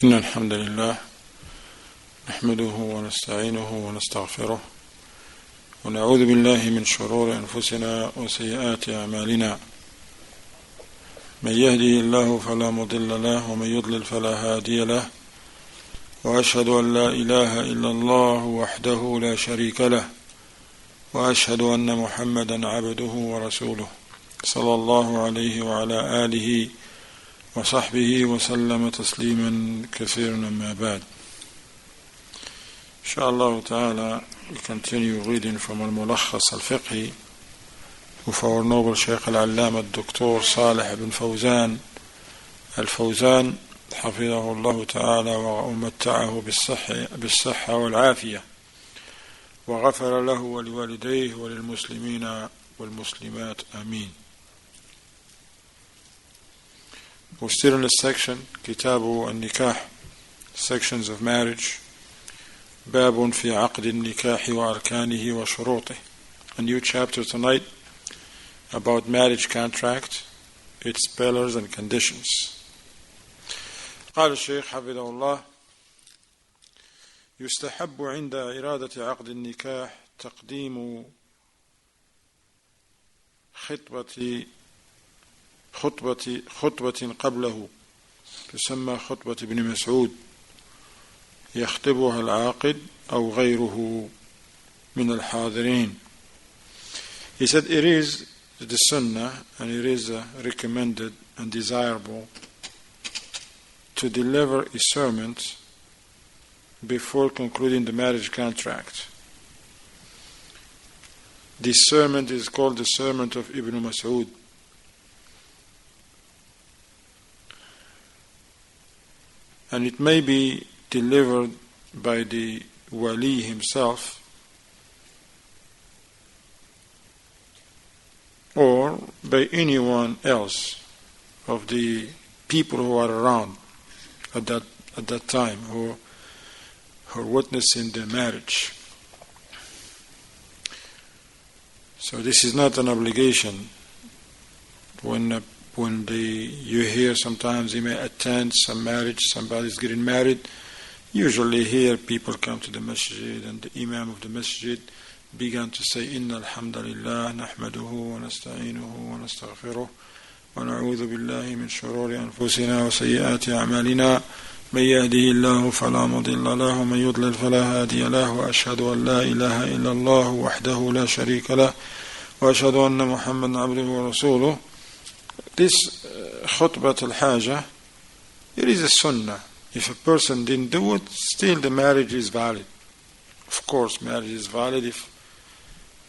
إن الحمد لله نحمده ونستعينه ونستغفره ونعوذ بالله من شرور أنفسنا وسيئات أعمالنا من يهده الله فلا مضل له ومن يضلل فلا هادي له وأشهد أن لا إله إلا الله وحده لا شريك له وأشهد أن محمدا عبده ورسوله صلى الله عليه وعلى آله وصحبه وسلم تسليما كثيرا أما بعد. Inshallah ta'ala, we continue reading from al-Mulakhkhas al Fiqhee of our noble Shaykh al-Allama Dr. Salih ibn Fawzan al-Fawzan حفظه الله تعالى ومتعه بالصحة والعافية وغفر له ولوالديه وللمسلمين والمسلمات آمين. We're still in the section كتاب النكاح, sections of marriage. باب في عقد النكاح وأركانه وشروطه. A new chapter tonight about marriage contract, its pillars and conditions. قال الشيخ حفظه الله: يستحب عند إرادة عقد النكاح تقديم خطبة قبله تسمى خطبة ابن مسعود يخطبها العاقد أو غيره من الحاضرين. He said it is the sunnah and it is recommended and desirable to deliver a sermon before concluding the marriage contract. This sermon is called the sermon of Ibn Mas'ud. And it may be delivered by the wali himself or by anyone else of the people who are around at that time who are witnessing the marriage. So this is not an obligation. When you hear sometimes you may attend some marriage, somebody's getting married, usually here people come to the masjid and the imam of the masjid began to say Inna alhamdulillah nahmaduhu wa nasta'inuhu wa nastaghfiruh wa na'udhu billahi min shururi anfusina wa sayyiati a'malina man yahdihillahu fala mudilla lahu wa man yudlil fala hadiya lahu wa ashhadu an la ilaha illa Allah wahdahu la sharika lahu wa ashhadu anna Muhammadan abduhu wa rasuluh. This khutbat al-haja, it is a sunnah. If a person didn't do it, still the marriage is valid. Of course, marriage is valid if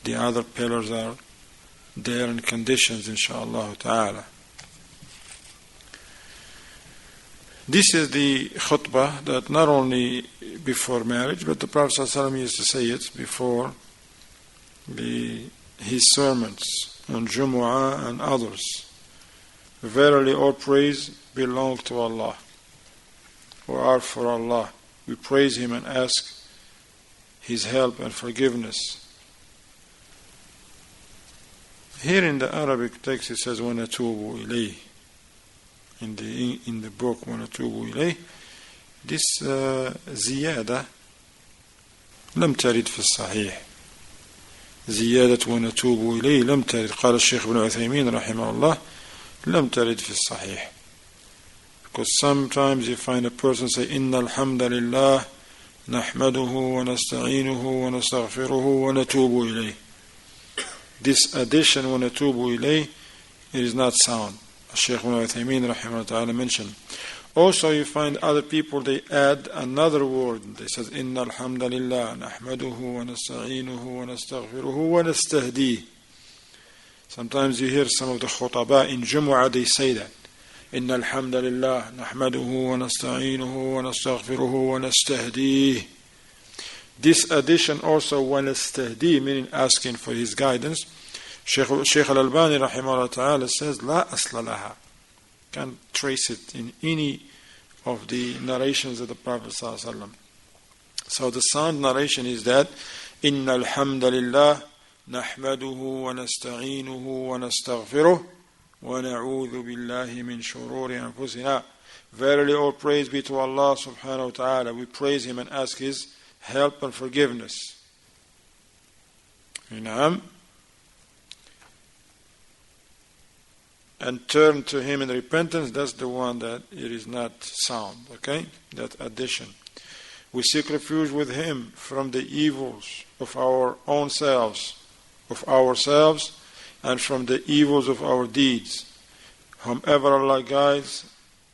the other pillars are there and conditions, inshallah ta'ala. This is the khutbah that not only before marriage, but the Prophet ﷺ used to say it before his sermons on Jumu'ah and others. Verily all praise belongs to Allah, or are for Allah. We praise Him and ask His help and forgiveness. Here in the Arabic text it says وَنَتُوبُ إِلَيْهِ. In the book وَنَتُوبُ إِلَيْهِ, this زيادة لم ترد في الصحيح. زيادة وَنَتُوبُ إِلَيْهِ لم ترد. قال الشيخ ابن عثيمين رحمه الله لم ترد في الصحيح. Because sometimes you find a person say إن الحمد لله نحمده ونستعينه ونستغفره ونتوب إليه. This addition ونتوب إليه, it is not sound. Shaykh ibn Uthaymin rahimahullah mentioned. Also you find other people, they add another word. They say إن الحمد لله نحمده ونستعينه ونستغفره ونستهديه. Sometimes you hear some of the khutaba in Jumu'ah, they say that إن الحمد لله نحمده ونستعينه ونستغفره ونستهديه. This addition also ونستهديه, meaning asking for his guidance. Shaykh al-Albani rahimahullah ta'ala says لا أصل لها. Can't trace it in any of the narrations of the Prophet sallallahu alaihi wasallam. So the sound narration is that إن الحمد لله نحمده ونستعينه ونستغفره ونعوذ بالله من شرور أنفسنا Verily all praise be to Allah subhanahu wa ta'ala. We praise Him and ask His help and forgiveness. Naam. And turn to Him in repentance, that's the one that it is not sound. Okay? That addition. We seek refuge with Him from the evils of our own selves, and from the evils of our deeds. Whomever Allah guides,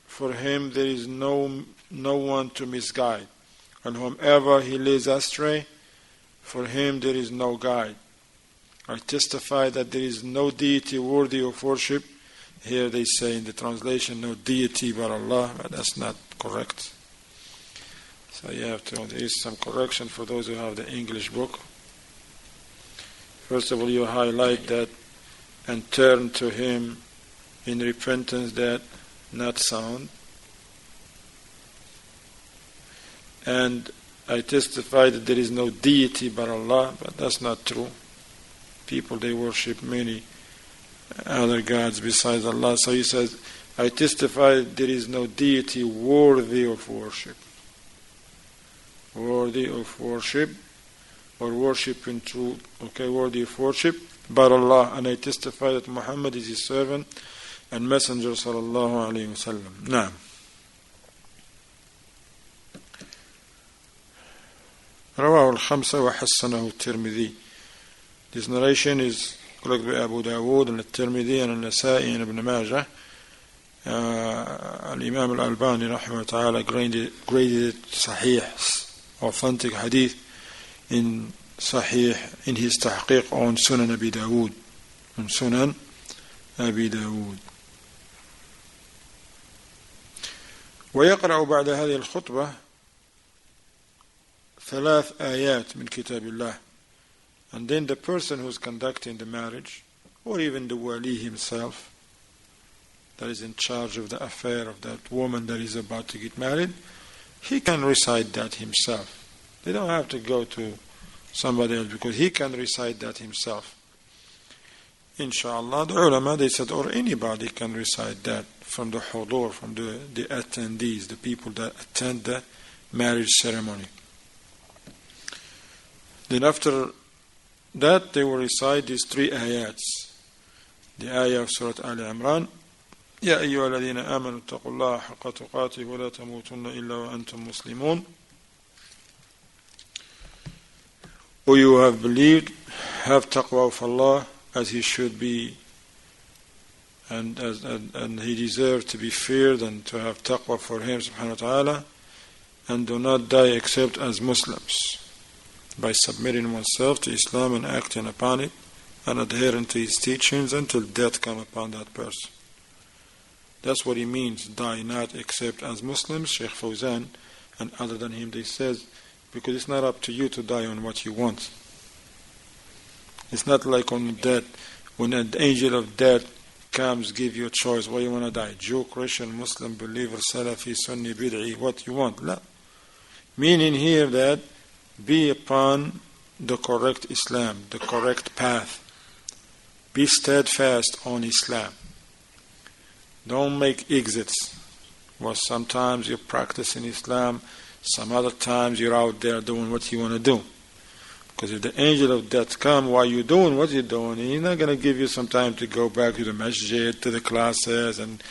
for him there is no one to misguide. And whomever He leads astray, for him there is no guide. I testify that there is no deity worthy of worship. Here they say in the translation, no deity but Allah, but that's not correct. So there is some correction for those who have the English book. First of all, you highlight that and turn to Him in repentance, that not sound. And I testify that there is no deity but Allah, but that's not true. People, they worship many other gods besides Allah. So he says, I testify that there is no deity worthy of worship. Worthy of worship, or worship in truth. Okay, worthy of worship, but Allah. And I testify that Muhammad is His servant and messenger sallallahu alayhi wa sallam. Now, رواه الخمسة وحسنه الترمذي. This narration is collected by Abu Dawood and al-Tirmidhi and al-Nasa'i and Ibn Majah. Al-Imam al-Albani rahimahullah ta'ala graded it Sahih, authentic hadith, in Sahih, in his tahqiq on Sunan Abi Dawood. On Sunan Abi Dawood. ويقرأ بعد هذه الخطبة 3 آيات من كتاب الله. And then the person who is conducting the marriage, or even the wali himself, that is in charge of the affair of that woman that is about to get married, he can recite that himself. They don't have to go to somebody else, because he can recite that himself. Inshallah, the ulama, they said, or anybody can recite that from the hudur, from the attendees, the people that attend the marriage ceremony. Then after that, they will recite these 3 ayats. The ayah of Surah Al Imran, يا أيها الذين آمنوا اتقوا الله حق تقاته ولا تموتن إلا وأنتم مسلمون. O you have believed, have taqwa of Allah as He should be, and He deserves to be feared and to have taqwa for Him subhanahu wa ta'ala, and do not die except as Muslims, by submitting oneself to Islam and acting upon it and adhering to His teachings until death come upon that person. That's what he means, die not except as Muslims. Shaykh Fawzan and other than him, they says, because it's not up to you to die on what you want. It's not like on death, when an angel of death comes, give you a choice, what you want to die, Jew, Christian, Muslim, believer, Salafi, Sunni, Bid'i, what you want. La. Meaning here that be upon the correct Islam, the correct path. Be steadfast on Islam. Don't make exits. Well, sometimes you practice in Islam, some other times you're out there doing what you want to do. Because if the angel of death comes while you're doing what you're doing, he's not going to give you some time to go back to the masjid, to the classes, and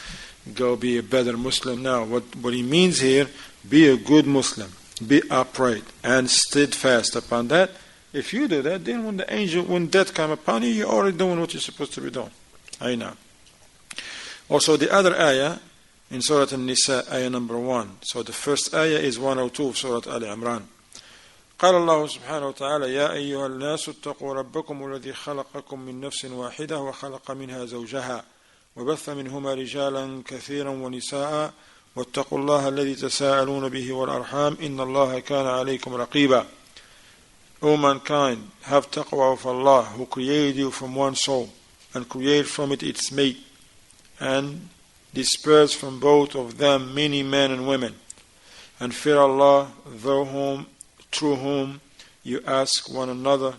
go be a better Muslim. Now, what he means here, be a good Muslim. Be upright and steadfast upon that. If you do that, then when death comes upon you, you're already doing what you're supposed to be doing. I know. Also, the other ayah in Surah An-Nisa, ayah number 1. So the first ayah is 102 of Surah Al-Imran. قال الله سبحانه وتعالى يا أيها الناس اتقوا ربكم الذي خلقكم من نفس واحدة وخلق منها زوجها وبث منهما رجالا كثيرا ونساء واتقوا الله الذي تساءلون به والأرحام إن الله كان عليكم رقيبا. O mankind, have taqwa of Allah, who created you from one soul and created from it its mate, and dispersed from both of them many men and women, and fear Allah, through whom you ask one another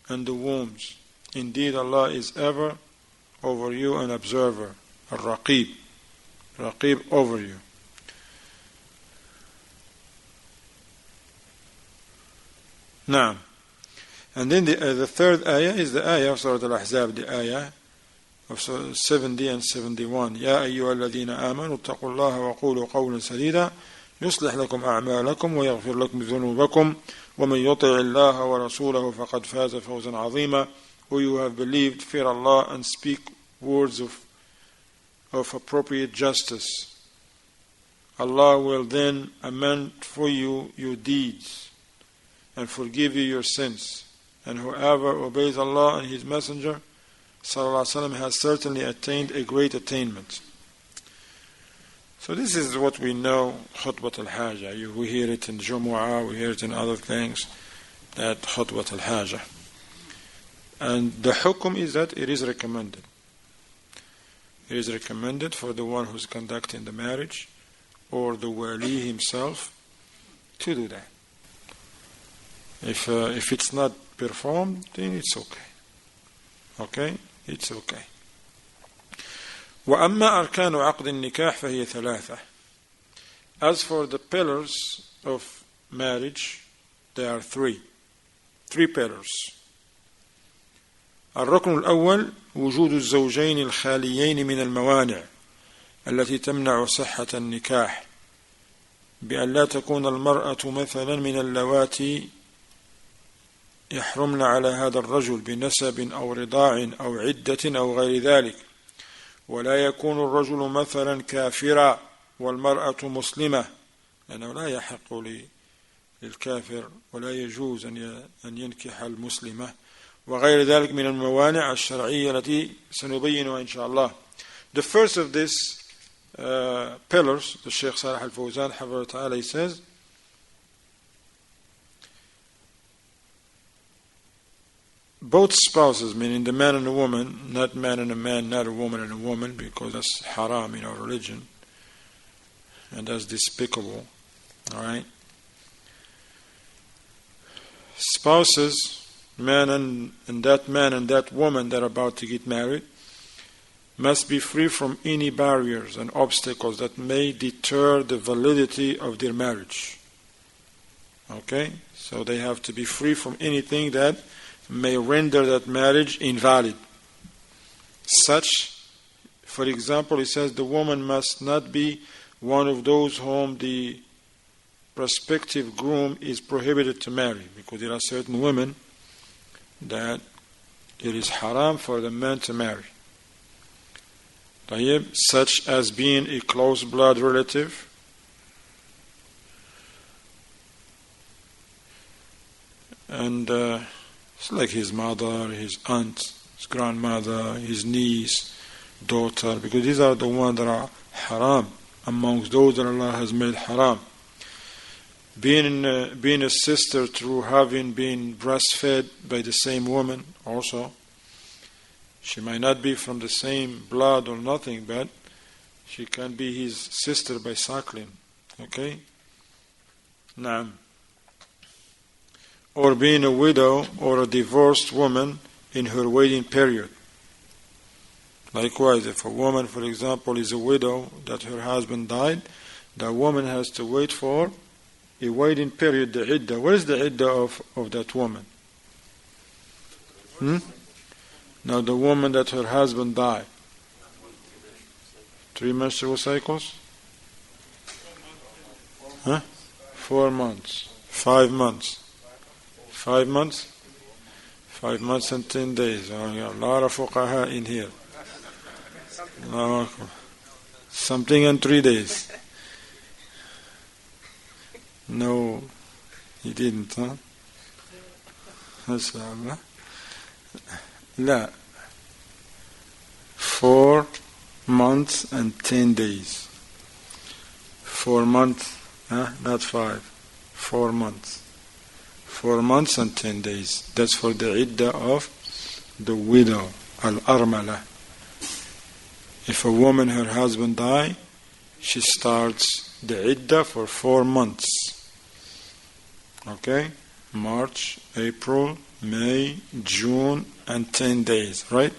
and the wombs. Indeed, Allah is ever over you an observer, a raqib. Raqib over you. Naam. And then the third ayah is the ayah of Surah Al-Ahzab, the ayah of 70 and 71. يا أيها الذين آمنوا اتقوا الله وقولوا قولا سديدا يصلح لكم أعمالكم ويغفر لكم ذنوبكم ومن يطع الله ورسوله فقد فاز فوزا عظيما. Who you have believed, fear Allah and speak words of appropriate justice. Allah will then amend for you your deeds and forgive you your sins. And whoever obeys Allah and His Messenger Sallallahu Alaihi Wasallam has certainly attained a great attainment. So this is what we know, khutbat al-haja. We hear it in Jumu'ah, we hear it in other things, that khutbat al-haja. And the hukum is that it is recommended. It is recommended for the one who's conducting the marriage or the wali himself to do that. If it's not performed, then it's okay. Okay? It's okay. وأما أركان عقد النكاح فهي ثلاثة. As for the pillars of marriage, there are three pillars. الركن الأول وجود الزوجين الخاليين من الموانع التي تمنع صحة النكاح بأن لا تكون المرأة مثلا من اللواتي يحرمن على هذا الرجل بنسب أو رضاع أو عدة أو غير ذلك، ولا يكون الرجل مثلا كافرا والمرأة مسلمة، لأنه لا يحق للكافر ولا يجوز أن ينكح المسلمة، وغير ذلك من الموانع الشرعية التي سنبينها إن شاء الله. The first of these pillars, the Shaykh Salih al-Fawzan حفظه تعالى, he says, both spouses, meaning the man and the woman, not man and a man, not a woman and a woman, because that's haram in our religion, and that's despicable. Alright? Spouses, man and that woman that are about to get married, must be free from any barriers and obstacles that may deter the validity of their marriage. Okay? So they have to be free from anything that may render that marriage invalid. Such, for example, he says the woman must not be one of those whom the prospective groom is prohibited to marry, because there are certain women that it is haram for the man to marry. Such as being a close blood relative, and it's like his mother, his aunt, his grandmother, his niece, daughter, because these are the ones that are haram amongst those that Allah has made haram. Being a sister through having been breastfed by the same woman also. She might not be from the same blood or nothing, but she can be his sister by suckling. Okay? Naam. Or being a widow or a divorced woman in her waiting period. Likewise, if a woman, for example, is a widow that her husband died, the woman has to wait for a waiting period, the iddah. What is the iddah of that woman? Now the woman that her husband died. 3 menstrual cycles? 4 months. 5 months. 5 months? 5 months and 10 days. Oh, yeah, a lot of fuqaha in here. Something in 3 days. No, he didn't, huh? MashaAllah. La. 4 months and 10 days. 4 months, not 5. 4 months. 4 months and 10 days. That's for the iddah of the widow, al-armala. If a woman, her husband die, she starts the iddah for 4 months. Okay? March, April, May, June, and 10 days, right?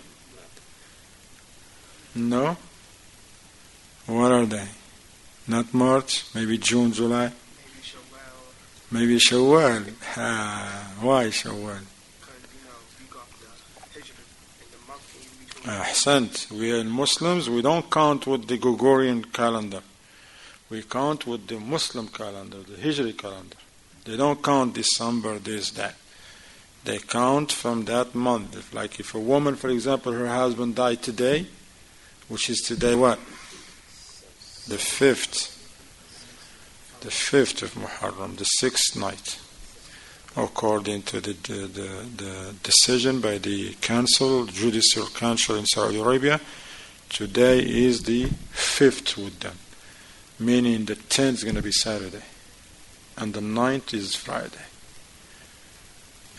No? What are they? Not March, maybe June, July? Maybe Shawwal. Why Shawwal? Ahsant. We are Muslims, we don't count with the Gregorian calendar. We count with the Muslim calendar, the Hijri calendar. They don't count December, this, that. They count from that month. If a woman, for example, her husband died today, which is today what? The 5th. The 5th of Muharram, the 6th night. According to the decision by the council, judicial council in Saudi Arabia, today is the 5th with them. Meaning the 10th is going to be Saturday. And the 9th is Friday.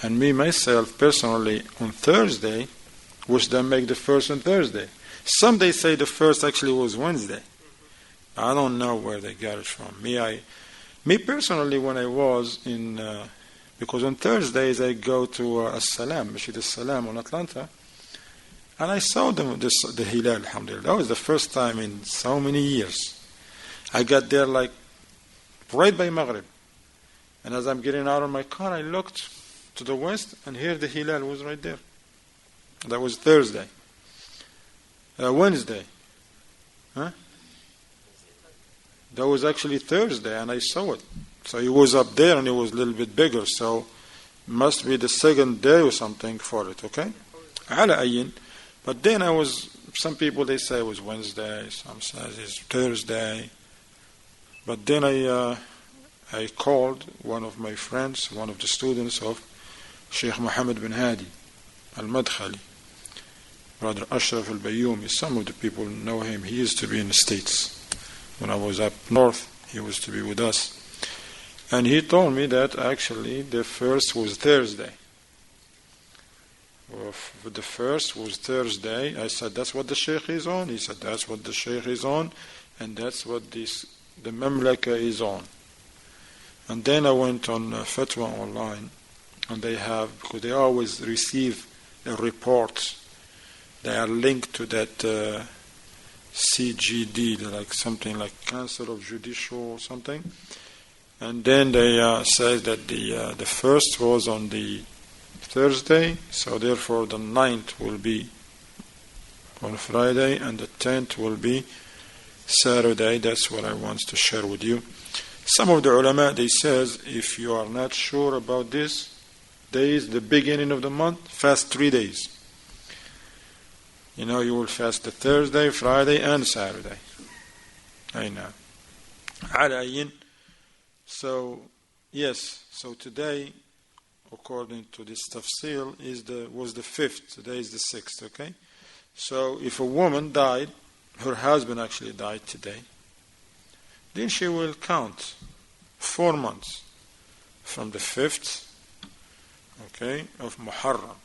And me, myself, personally, on Thursday, wish them make the 1st on Thursday. Some they say the 1st actually was Wednesday. I don't know where they got it from. Me personally, when I was in, because on Thursdays I go to As-Salam, Masjid As-Salam on Atlanta, and I saw the Hilal, alhamdulillah. That was the first time in so many years. I got there right by Maghrib. And as I'm getting out of my car, I looked to the west, and here the Hilal was right there. That was Thursday. Wednesday. Huh? That was actually Thursday, and I saw it. So it was up there, and it was a little bit bigger. So it must be the second day or something for it, okay? Ala ayin. But then some people, they say it was Wednesday, some say it's Thursday. But then I called one of my friends, one of the students of Sheikh Muhammad bin Hadi, al-Madkhali, Brother Ashraf al-Bayoumi. Some of the people know him. He used to be in the States. When I was up north, he used to be with us. And he told me that actually the 1st was Thursday. The 1st was Thursday. I said, that's what the Sheikh is on? He said, that's what the Sheikh is on, and that's what the Mamlaka is on. And then I went on Fatwa online, and because they always receive a report, they are linked to that CGD, like something like Council of Judicial or something. And then they say that the 1st was on the Thursday, so therefore the 9th will be on Friday, and the 10th will be Saturday. That's what I want to share with you. Some of the ulama, they says, if you are not sure about this days, the beginning of the month, fast 3 days. You will fast the Thursday, Friday, and Saturday. I know. Alayin. So, yes. So today, according to this tafsil, was the 5th. Today is the 6th, okay? So, if a woman died, her husband actually died today, then she will count 4 months from the 5th, okay, of Muharram.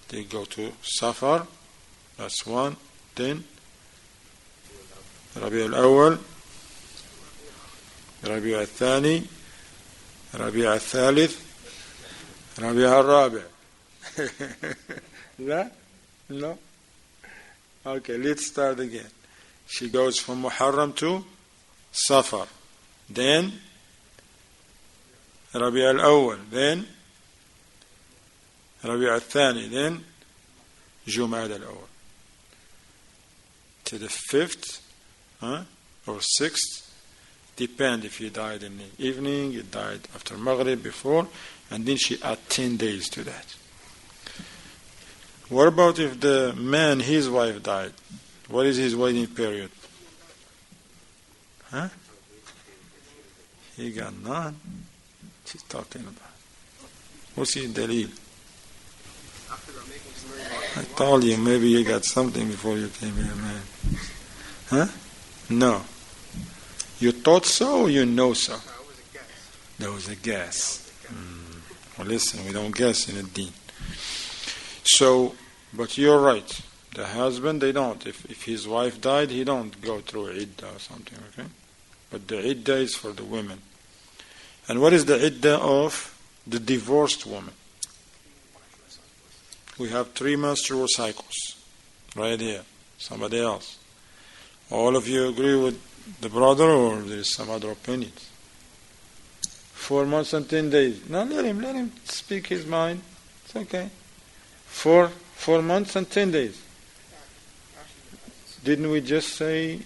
They go to Safar, that's 1, then Rabi al-Awwal, Rabi al-Thani, Rabi al-Thalith, Rabi al-Rabi. No? Okay, let's start again. She goes from Muharram to Safar, then Rabi al-Awwal, then Rabi al-Thani, then Jumad al-Awwal. To the 5th or 6th, depend if he died in the evening, he died after Maghrib, before, and then she add 10 days to that. What about if the man, his wife died? What is his waiting period? Huh? He got none. She's talking about. What's his dalil? I told you, maybe you got something before you came here, man. Huh? No. You thought so or you know so? There was a guess. Well, listen, we don't guess in a deen. So, but you're right. The husband, they don't. If his wife died, he don't go through iddah or something, okay? But the iddah is for the women. And what is the iddah of the divorced woman? We have 3 menstrual cycles. Right here. Somebody else. All of you agree with the brother, or there is some other opinions? 4 months and 10 days. No, let him speak his mind. It's okay. 4 months and 10 days. Didn't we just say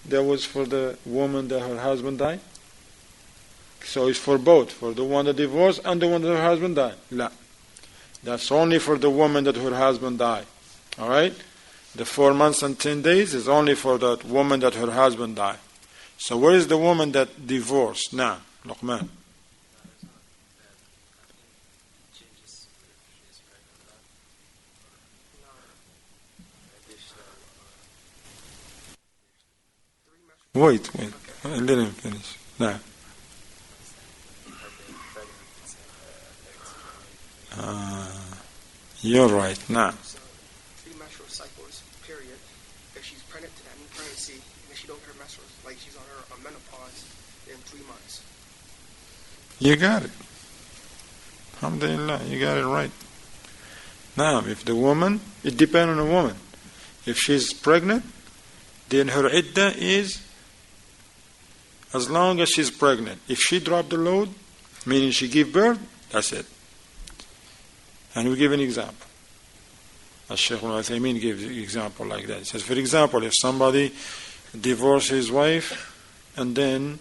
that was for the woman that her husband died? So it's for both, for the one that divorced and the one that her husband died. La. That's only for the woman that her husband died. Alright? The 4 months and 10 days is only for that woman that her husband died. So where is the woman that divorced? Now, Luqman. Wait. Let him finish. Now. You're right. Now. 3 menstrual cycles, period. If she's pregnant to that new pregnancy, and if she don't get her menstrual, like she's on her menopause, in 3 months. You got it. Alhamdulillah, you got it right. Now, if the woman, it depends on the woman. If she's pregnant, then her iddah is as long as she's pregnant. If she dropped the load, meaning she gave birth, that's it. And we give an example. As Shaykh al-Uthaymeen gives an example like that. He says, for example, if somebody divorces his wife and then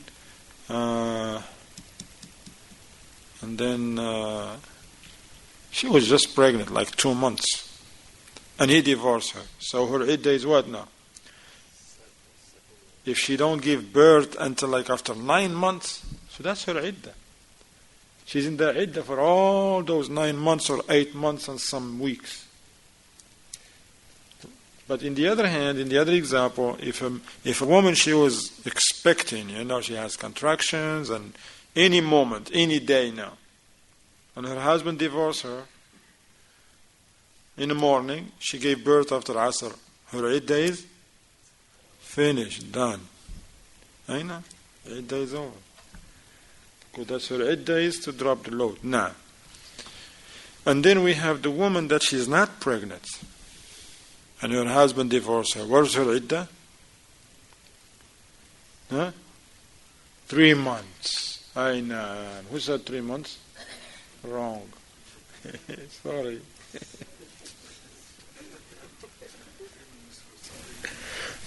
she was just pregnant, like 2 months, and he divorced her. So her iddah is what now? If she don't give birth until like after 9 months, so that's her iddah. She's in the iddah for all those 9 months or 8 months and some weeks. But in the other hand, in the other example, if a woman, she was expecting, she has contractions and any moment, any day now, and her husband divorced her in the morning, she gave birth after Asr, her 8 days, finished, done. I know, 8 days over. Because that's her 8 days to drop the load. Now, and then we have the woman that she's not pregnant, and her husband divorced her. Where's her iddah? 3 months. I know. Who said 3 months? Wrong. Sorry.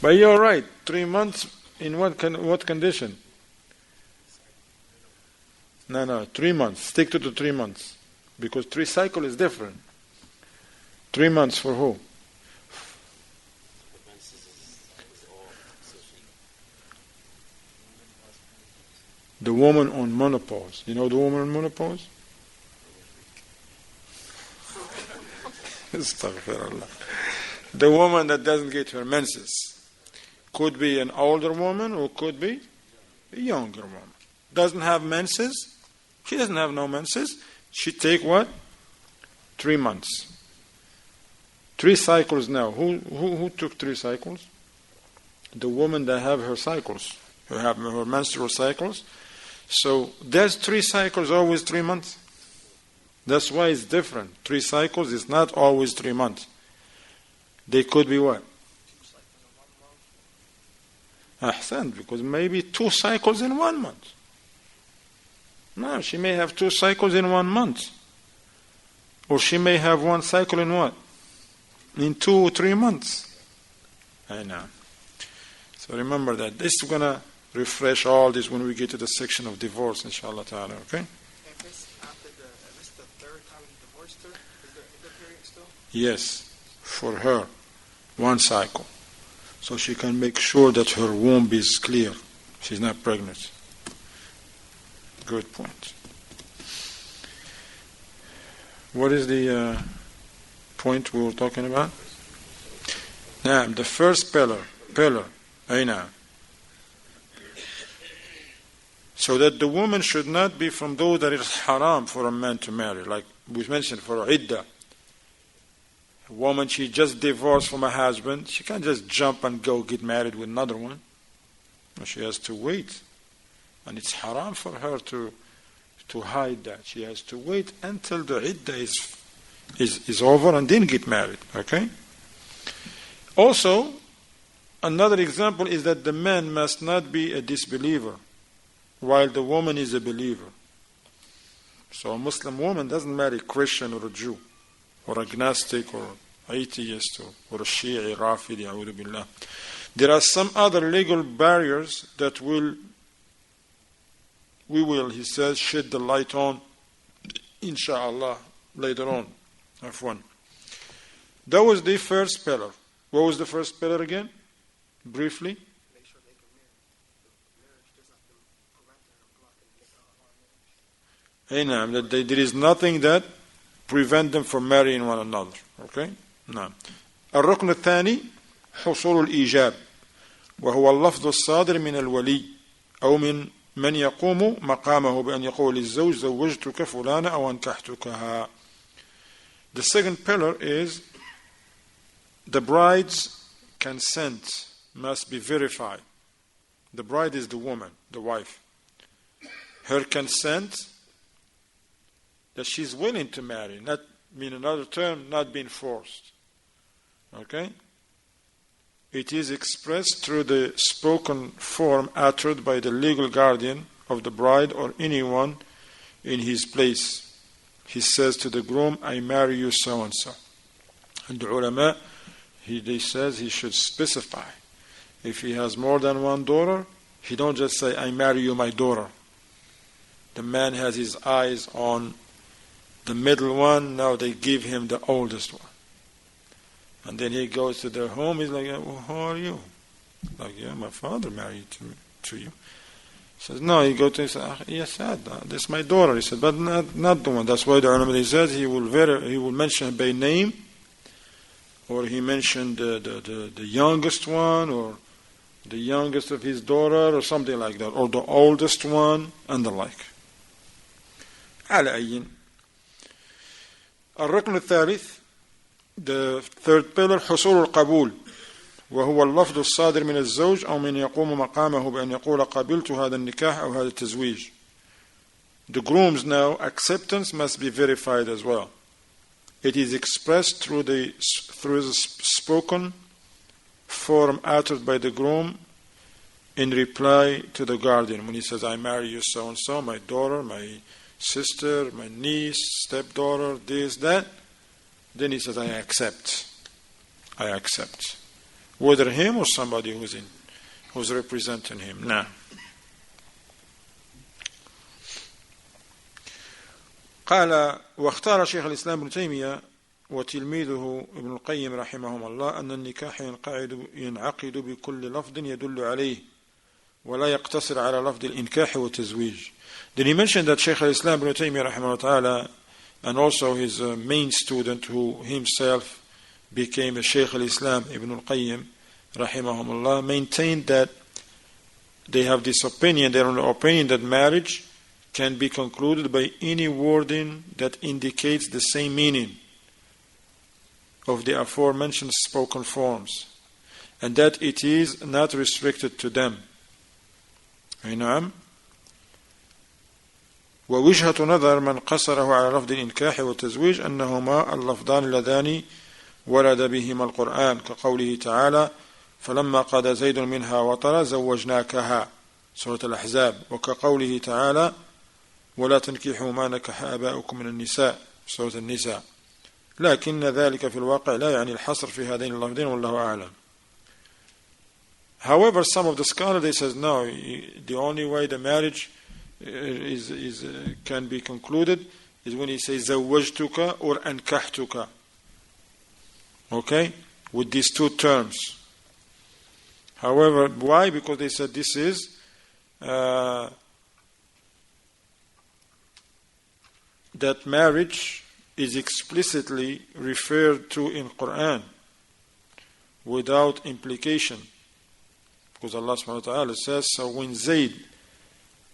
But you're right. 3 months in what condition? No, 3 months. Stick to the 3 months. Because 3 cycle is different. 3 months for who? The woman on menopause. You know the woman on menopause? Astaghfirullah. The woman that doesn't get her menses. Could be an older woman or could be a younger woman. Doesn't have menses. She doesn't have no menses. She take what? 3 months. 3 cycles now. Who took 3 cycles? The woman that have her cycles. Who have her menstrual cycles. So there's 3 cycles, always 3 months. That's why it's different. 3 cycles is not always 3 months. They could be what? Ahsan, because maybe 2 cycles in 1 month. No, she may have 2 cycles in 1 month. Or she may have 1 cycle in what? In 2 or 3 months. I know. So remember that. This is going to refresh all this when we get to the section of divorce, inshallah ta'ala, okay? If it's the 3rd time he divorced her, is the period still? Yes, for her. 1 cycle. So she can make sure that her womb is clear. She's not pregnant. Good point. What is the point we were talking about? Now, the first pillar. Aina. So that the woman should not be from those that is haram for a man to marry. Like we mentioned, for iddah. A woman, she just divorced from her husband. She can't just jump and go get married with another one. She has to wait. And it's haram for her to hide that. She has to wait until the iddah is over and then get married. Okay? Also, Another example is that the man must not be a disbeliever while the woman is a believer. So a Muslim woman doesn't marry a Christian or a Jew or agnostic or atheist or a Shia, Rafidi, a'udhu billah. There are some other legal barriers that we will, he says, shed the light on, inshallah, later on. Afwan. That was the first pillar. What was the first pillar again? Briefly. Make sure they can marriage does not prevent them or blocking That there is nothing that prevent them from marrying one another. Okay? نعم. الركن الثاني حصول الإيجاب وهو اللفظ الصادر من الولي أو من يقوم مقامه بأن يقول للزوج زوجتك فلانة أو أنكحتكها. The second pillar is the bride's consent must be verified. The bride is the woman, the wife. Her consent that she's willing to marry, not mean another term, not being forced. Okay? It is expressed through the spoken form uttered by the legal guardian of the bride or anyone in his place. He says to the groom, I marry you so and so. And the ulama, he says he should specify. If he has more than one daughter, he don't just say, I marry you my daughter. The man has his eyes on the middle one, now they give him the oldest one. And then he goes to their home, he's like, well, who are you? Like, yeah, my father married to you. He says, no, he goes to him and says, yes, this is my daughter. He said, but not the one. That's why the ulama, he says, he will mention by name, or he mentioned the youngest one, or the youngest of his daughter, or something like that, or the oldest one, and the like. على أي. الركن الثالث, the third pillar, حصول القبول وهو اللفظ الصادر من الزوج أو من يقوم مقامه بأن يقول قبلت هذا النكاح أو هذا التزويج. The groom's now acceptance must be verified as well. It is expressed through the spoken form uttered by the groom in reply to the guardian. When he says, I marry you so and so, my daughter, my sister, my niece, stepdaughter, this, that, then he says, I accept. I accept. Whether him or somebody who's representing him. Now. قال واختار شيخ الإسلام ابن تيمية وتلميذه ابن القيم رحمهم الله أن النكاح ينعقد بكل لفظ يدل عليه ولا يقتصر على لفظ الإنكاح والتزويج. Then he mentioned that Shaykh al-Islam ibn Taymiyyah rahimahullah ta'ala, and also his main student who himself became a Shaykh al-Islam ibn al-Qayyim rahimahumullah, maintained that they have this opinion, their own opinion, that marriage can be concluded by any wording that indicates the same meaning of the aforementioned spoken forms, and that it is not restricted to them. نعم. ووجهة نظر من قصره على لفظ الإنكاح والتزويج أنهما اللفظان اللذان ورد بهما القرآن كقوله تعالى فلما قضى زيد منها وطرا زوجناكها سورة الأحزاب وكقوله تعالى ولا تنكحوا ما نكح آباؤكم من النساء سورة النساء لكن ذلك في الواقع لا يعني الحصر في هذين اللفظين والله أعلم. However, some of the scholars, they says no, the only way the marriage can be concluded is when he says زوجتك or أنكحتك. Okay? With these two terms. However, why? Because they said this is that marriage is explicitly referred to in Quran without implication. Because Allah subhanahu wa ta'ala says, so when Zayd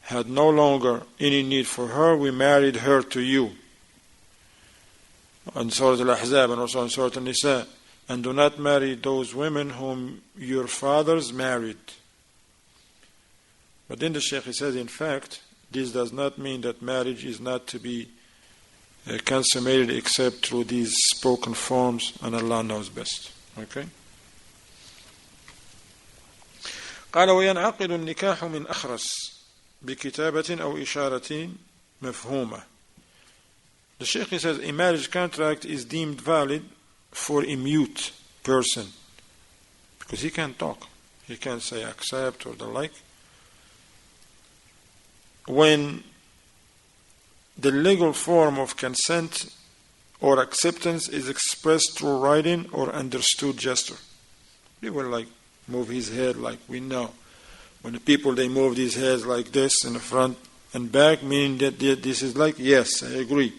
had no longer any need for her, we married her to you. In Surah Al-Ahzab and also in Surah Al-Nisa. And do not marry those women whom your fathers married. But then the Shaykh says, in fact, this does not mean that marriage is not to be consummated except through these spoken forms, and Allah knows best. Okay? قال وينعقد النكاح من أخرس بكتابة أو إشارة مفهومة. The Shaykh says a marriage contract is deemed valid for a mute person because he can't talk, he can't say accept or the like, when the legal form of consent or acceptance is expressed through writing or understood gesture. He will like move his head like we know. When the people, they move these heads like this in the front and back, meaning that this is like, yes, I agree.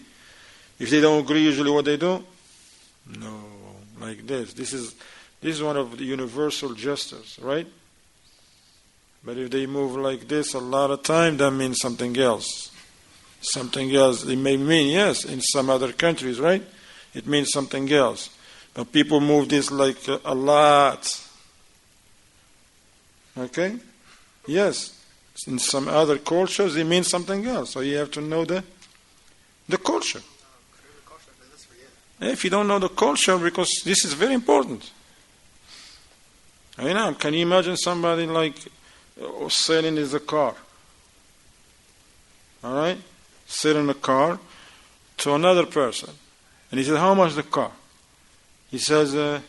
If they don't agree, usually what they do? No, like this. This is one of the universal gestures, right? But if they move like this a lot of time, that means something else. Something else. It may mean, yes, in some other countries, right? It means something else. But people move this like a lot. Okay? Yes. In some other cultures, it means something else. So you have to know the culture. If you don't know the culture, because this is very important. I mean, can you imagine somebody like selling his car? All right? Selling a car to another person. And he says, how much the car? He says,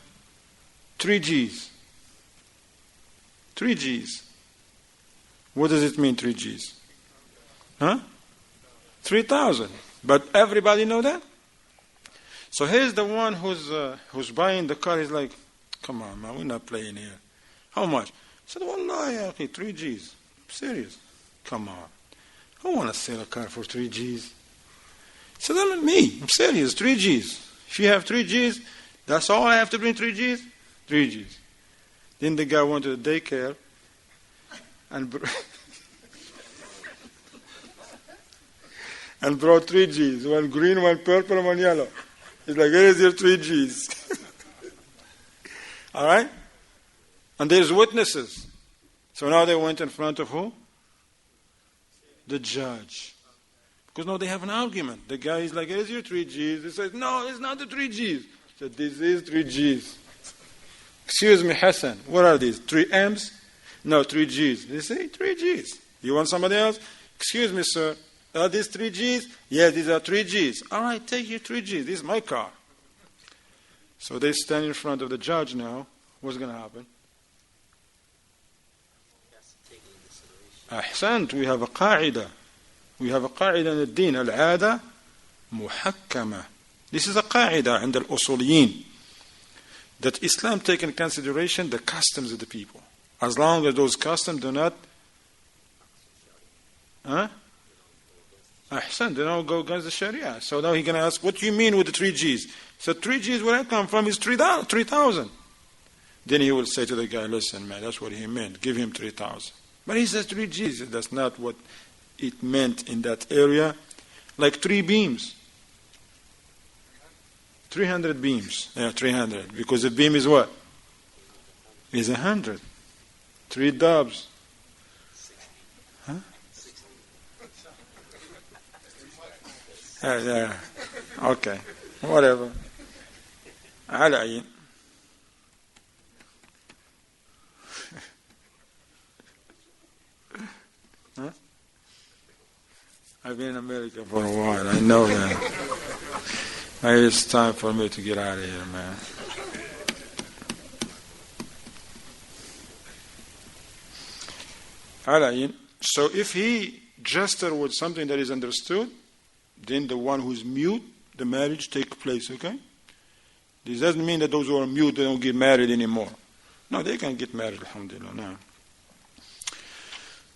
3 G's. 3 G's. What does it mean, 3 G's? Huh? 3,000. But everybody know that? So here's the one who's buying the car. He's like, come on, man, we're not playing here. How much? I said, Wallah, 3 G's. I'm serious. Come on. I don't want to sell a car for 3 G's. He said, not me. I'm serious, 3 G's. If you have 3 G's, that's all I have to bring, 3 G's? 3 G's. Then the guy went to the daycare and brought 3 G's. One green, one purple, and one yellow. He's like, here is your 3 G's. All right? And there's witnesses. So now they went in front of who? The judge. Because now they have an argument. The guy is like, here's your 3 G's. He says, no, it's not the 3 G's. He said, this is 3 G's. Excuse me, Hassan, what are these? 3 M's? No, 3 G's. They say 3 G's. You want somebody else? Excuse me, sir. Are these 3 G's? Yes, these are 3 G's. All right, take your 3 G's. This is my car. So they stand in front of the judge now. What's going to happen? أحسنت. We have a qaida. We have a qaida in the deen. العادة محكمة. This is a qaida عند الأصوليين. That Islam takes in consideration the customs of the people. As long as those customs do not Ahsan, they don't go against the Sharia. So now he's going to ask, what do you mean with the 3 G's? So 3 G's where I come from is 3,000. Then he will say to the guy, listen, man, that's what he meant. Give him 3,000. But he says 3 G's. That's not what it meant in that area. Like 3 beams. 300 beams. Yeah, 300. Because a beam is what? Is 100. 3 doves. Huh? Yeah. Okay. Whatever. على عين. Huh? I've been in America for a while. I know that. Maybe it's time for me to get out of here, man. So if he gesture with something that is understood, then the one who's mute, the marriage takes place, okay? This doesn't mean that those who are mute, they don't get married anymore. No, they can get married, alhamdulillah. No.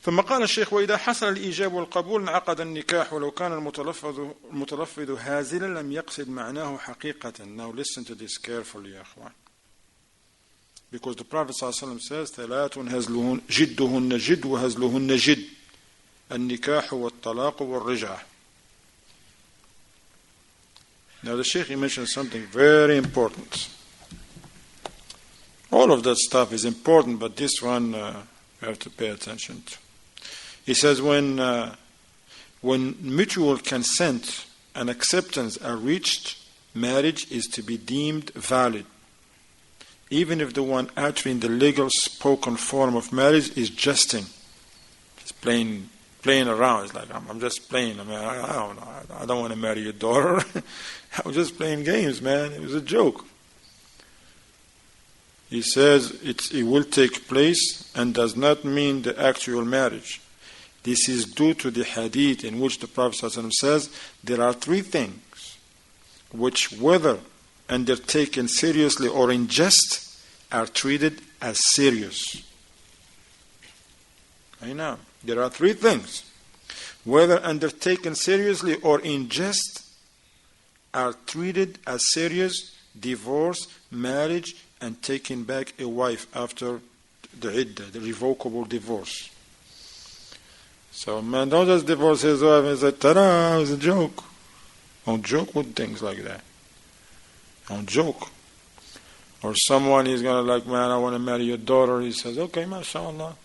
ثم قال الشيخ وإذا حصل الإيجاب والقبول انعقد النكاح ولو كان المتلفظ هازلا لم يقصد معناه حقيقة. Now listen to this carefully يا أخوان. Because the Prophet ﷺ says ثلاث هزلهن جدهن جد وهزلهن جد النكاح والطلاق والرجعة. Now the Shaykh mentioned something very important. All of that stuff is important, but this one you have to pay attention to. He says when mutual consent and acceptance are reached, marriage is to be deemed valid. even if the one uttering the legal spoken form of marriage is jesting, just playing around. It's like, I'm just playing. I mean, I don't know. I don't want to marry your daughter. I was just playing games, man. It was a joke. He says it will take place and does not mean the actual marriage. This is due to the hadith in which the Prophet ﷺ says there are three things which, whether undertaken seriously or in jest, are treated as serious. I know. There are three things, whether undertaken seriously or in jest, are treated as serious: divorce, marriage, and taking back a wife after the iddah, the revocable divorce. So man, don't just divorce his wife and say, ta-da, it was a joke. Don't joke with things like that. Don't joke. Or someone is going to like, man, I want to marry your daughter. He says, okay, mashallah.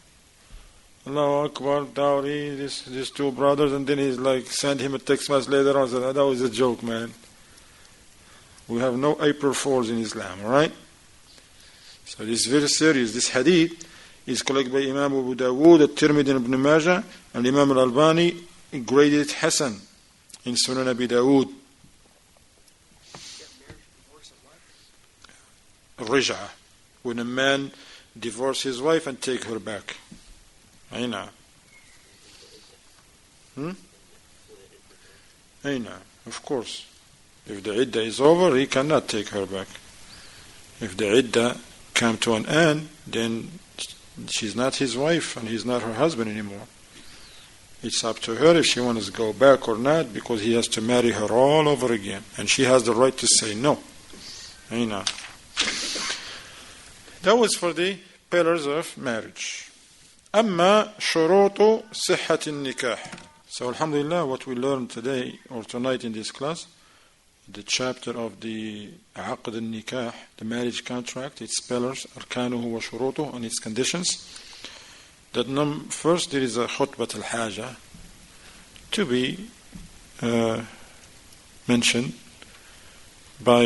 Allahu Akbar, dowry, these two brothers. And then he's like, send him a text message later on. Said, that was a joke, man. We have no April Fools in Islam, alright? So this is very serious. This hadith is collected by Imam Abu Dawood, al-Tirmidhi, and Ibn Majah, and Imam al-Albani graded it Hasan in Sunan Abi Dawood. Rij'ah, when a man divorces his wife and take her back. Aina. Aina, of course. If the iddah is over, he cannot take her back. If the iddah come to an end, then she's not his wife and he's not her husband anymore. It's up to her if she wants to go back or not, because he has to marry her all over again. And she has the right to say no. Aina. That was for the pillars of marriage. أما شروط صحة النكاح. So alhamdulillah, what we learned today or tonight in this class, the chapter of the عقد النكاح, the marriage contract, its pillars, أركانه وشروطه, and its conditions. That first there is a خطبة الحاجة to be mentioned by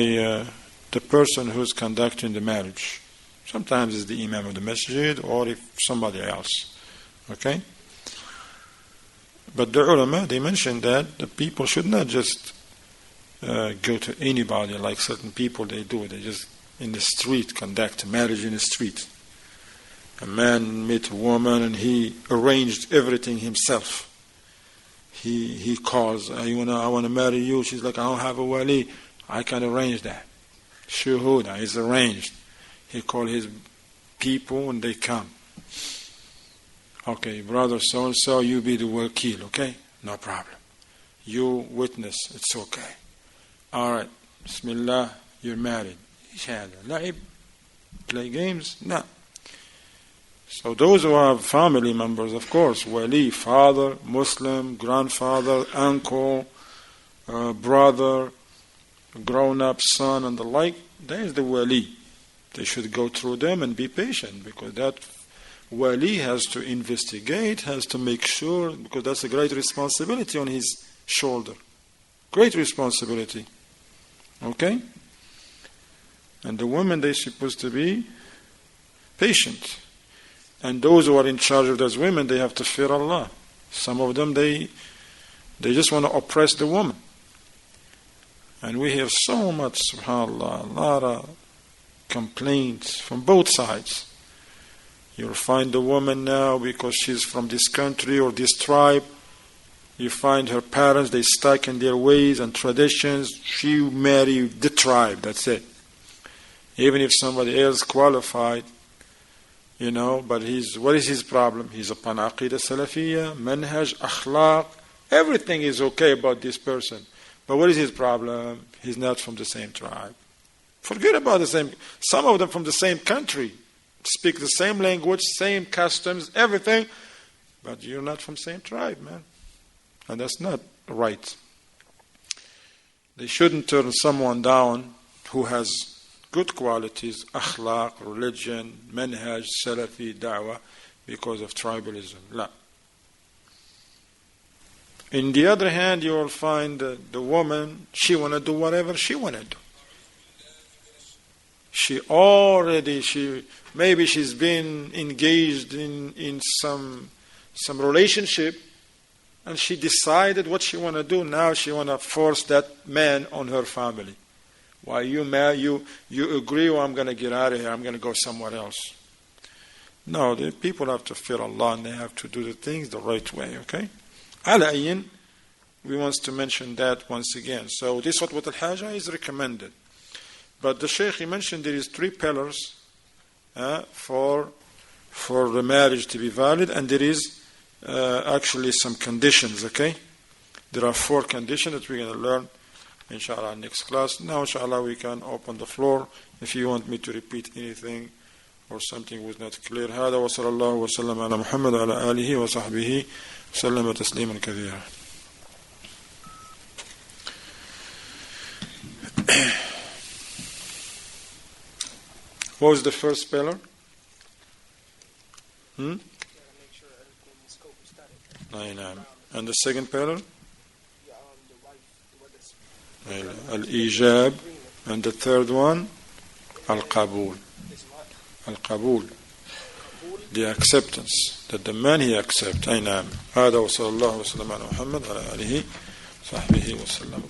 the person who is conducting the marriage. Sometimes it's the imam of the masjid, or if somebody else. Okay? But the ulama, they mentioned that the people should not just go to anybody like certain people they do. They just in the street conduct a marriage in the street. A man met a woman and he arranged everything himself. He calls, I want to marry you. She's like, I don't have a wali. I can arrange that. Shuhuda is arranged. He called his people and they come. Okay, brother so-and-so, you be the wakil, okay? No problem. You witness, it's okay. Alright, Bismillah, you're married. La'ib, play games? No. So those who have family members, of course, wali, father, Muslim, grandfather, uncle, brother, grown-up son and the like, that is the wali. They should go through them and be patient, because that wali has to investigate, has to make sure, because that's a great responsibility on his shoulder. Great responsibility. Okay? And the women, they're supposed to be patient. And those who are in charge of those women, they have to fear Allah. Some of them, they just want to oppress the woman. And we have so much, subhanAllah, a lot of complaints from both sides. You'll find the woman now, because she's from this country or this tribe, you find her parents, they stuck in their ways and traditions. She married the tribe, that's it. Even if somebody else qualified, but what is his problem? He's upon Aqidah Salafiyya, Manhaj, Akhlaq, everything is okay about this person. But what is his problem? He's not from the same tribe. Forget about the same. Some of them from the same country, speak the same language, same customs, everything, but you're not from the same tribe, man. And that's not right. They shouldn't turn someone down who has good qualities, akhlaq, religion, manhaj, salafi, da'wah, because of tribalism. La. In the other hand, you will find the woman, she want to do whatever she want to do. maybe she's been engaged in some relationship, and she decided what she want to do. Now she want to force that man on her family. Why you agree, or I'm going to get out of here, I'm going to go somewhere else. No, the people have to fear Allah, and they have to do the things the right way, okay? Ala ayyin, we want to mention that once again. So this khutbah al-haja is recommended. But the Shaykh, he mentioned there is 3 pillars for the marriage to be valid, and there is actually some conditions, okay? There are 4 conditions that we're going to learn, inshallah, next class. Now, inshallah, we can open the floor if you want me to repeat anything or something was not clear. هذا وصلى الله وسلم على محمد وعلى آله وصحبه وسلم تسليما كثيرا. What was the first pillar? And the second pillar? Al-Ijab. And the third one? Al-Qabul. Al-Qabul. The acceptance. That the man he accepts. أي نعم. هذا وصلى الله وسلم على محمد وعلى آله وصحبه وسلم.